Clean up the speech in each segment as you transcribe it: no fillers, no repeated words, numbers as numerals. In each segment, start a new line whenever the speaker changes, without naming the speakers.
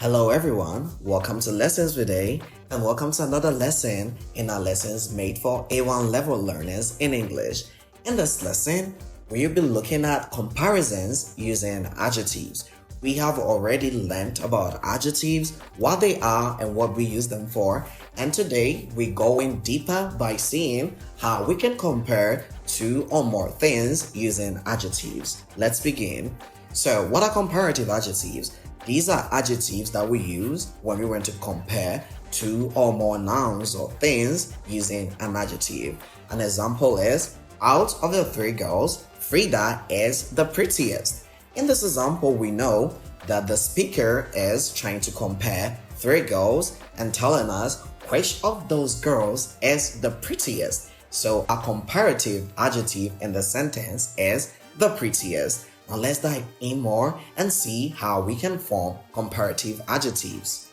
Hello everyone, welcome to Lessons with A and welcome to another lesson in our lessons made for A1 level learners in English. In this lesson, we'll be looking at comparisons using adjectives. We have already learned about adjectives, what they are and what we use them for, and today we're going deeper by seeing how we can compare two or more things using adjectives. Let's begin. So, what are comparative adjectives? These are adjectives that we use when we want to compare two or more nouns or things using an adjective. An example is, out of the three girls, Frida is the prettiest. In this example, we know that the speaker is trying to compare three girls and telling us which of those girls is the prettiest. So a comparative adjective in the sentence is the prettiest. Now let's dive in more and see how we can form comparative adjectives.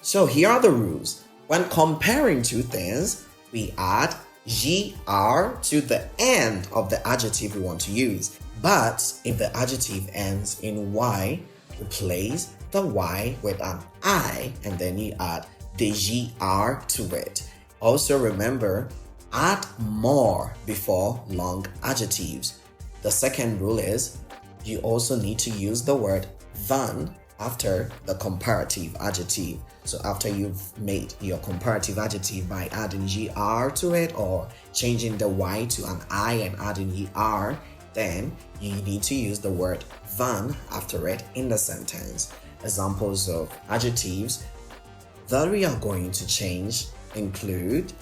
So here are the rules. When comparing two things, we add gr to the end of the adjective we want to use. But if the adjective ends in y, replace the y with an I and then you add the gr to it. Also remember, add more before long adjectives. The second rule is you also need to use the word than after the comparative adjective. So after you've made your comparative adjective by adding gr to it or changing the y to an I and adding er, then you need to use the word than after it in the sentence. Examples of adjectives that we are going to change include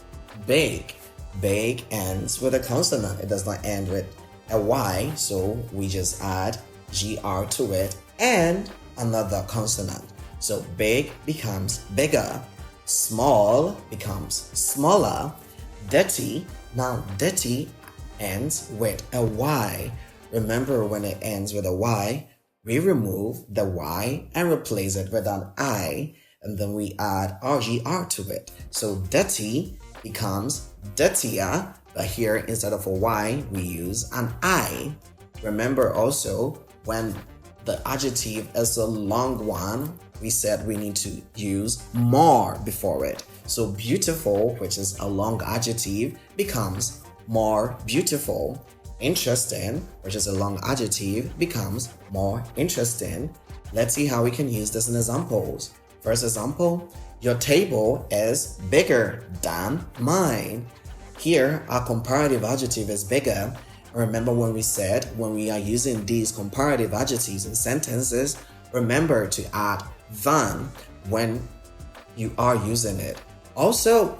big. Big ends with a consonant. It does not end with a y, so we just add gr to it and another consonant. So big becomes bigger, small becomes smaller, dirty, now dirty ends with a y. Remember, when it ends with a y, we remove the y and replace it with an I, and then we add rgr to it. So dirty becomes dirtier, but here instead of a y, we use an I. Remember also, when the adjective is a long one, we said we need to use more before it. So beautiful, which is a long adjective, becomes more beautiful. Interesting, which is a long adjective, becomes more interesting. Let's see how we can use this in examples. First example, your table is bigger than mine. Here, our comparative adjective is bigger. Remember when we said when we are using these comparative adjectives in sentences, remember to add than when you are using it. Also,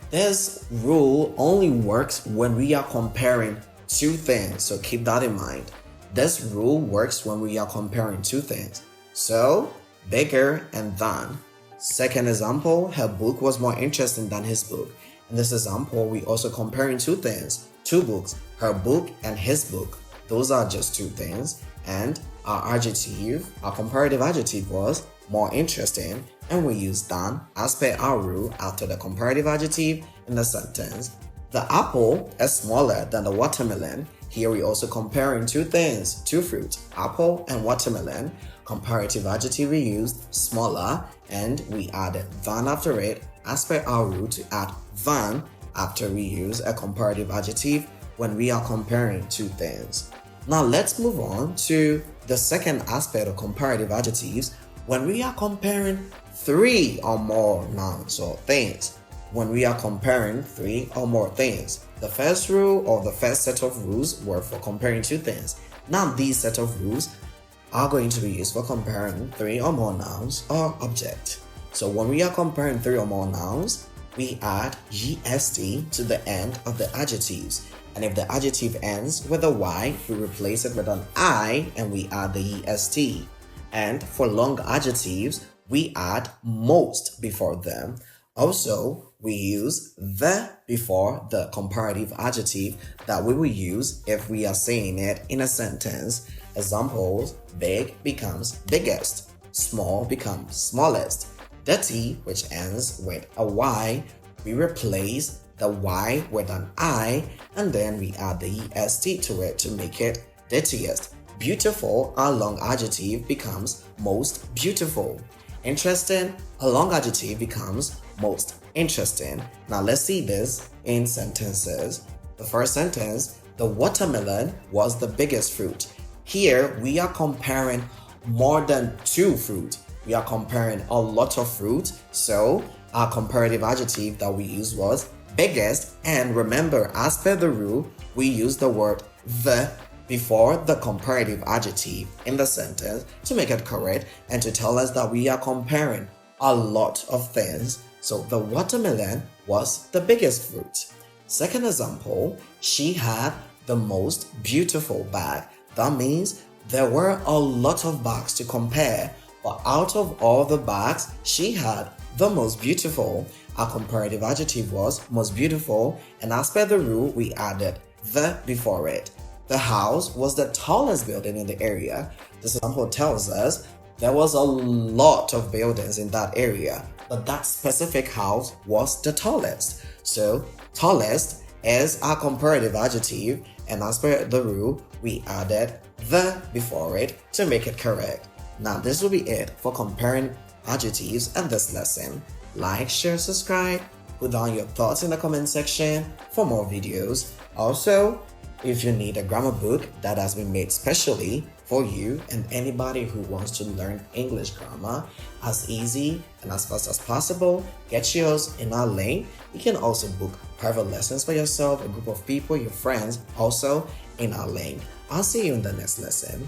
this rule only works when we are comparing two things, so keep that in mind. This rule works when we are comparing two things. So, bigger and than. Second example, her book was more interesting than his book. In this example, we also comparing two things, two books, her book and his book. Those are just two things. And our adjective, our comparative adjective was more interesting, and we use than as per our rule after the comparative adjective in the sentence. The apple is smaller than the watermelon. Here we also comparing two things, two fruits, apple and watermelon. Comparative adjective we used smaller, and we added than after it as per our rule to add than after we use a comparative adjective when we are comparing two things. Now let's move on to the second aspect of comparative adjectives when we are comparing three or more nouns or things. When we are comparing three or more things, the first rule or the first set of rules were for comparing two things. Now these set of rules are going to be used for comparing three or more nouns or objects. So when we are comparing three or more nouns, we add est to the end of the adjectives. And if the adjective ends with a y, we replace it with an I and we add the est. And for long adjectives, we add most before them. Also, we use the before the comparative adjective that we will use if we are saying it in a sentence. Examples, big becomes biggest, small becomes smallest, dirty, which ends with a y, we replace the y with an I, and then we add the est to it to make it dirtiest. beautiful, a long adjective becomes most beautiful. Interesting, a long adjective becomes most interesting. Now let's see this in sentences. The first sentence, the watermelon was the biggest fruit. Here we are comparing more than two fruit. We are comparing a lot of fruit. So our comparative adjective that we used was biggest. And remember, as per the rule, we use the word the before the comparative adjective in the sentence to make it correct and to tell us that we are comparing a lot of things. So the watermelon was the biggest fruit. Second example, she had the most beautiful bag. That means there were a lot of bags to compare, but out of all the bags, she had the most beautiful. Our comparative adjective was most beautiful, and as per the rule, we added the before it. The house was the tallest building in the area. This example tells us there was a lot of buildings in that area, but that specific house was the tallest. So, tallest is our comparative adjective, and as per the rule, we added the before it to make it correct. Now, this will be it for comparing adjectives in this lesson. Like, share, subscribe, put down your thoughts in the comment section for more videos. Also, if you need a grammar book that has been made specially for you and anybody who wants to learn English grammar as easy and as fast as possible, get yours in our link. You can also book private lessons for yourself, a group of people, your friends, also in our link. I'll see you in the next lesson.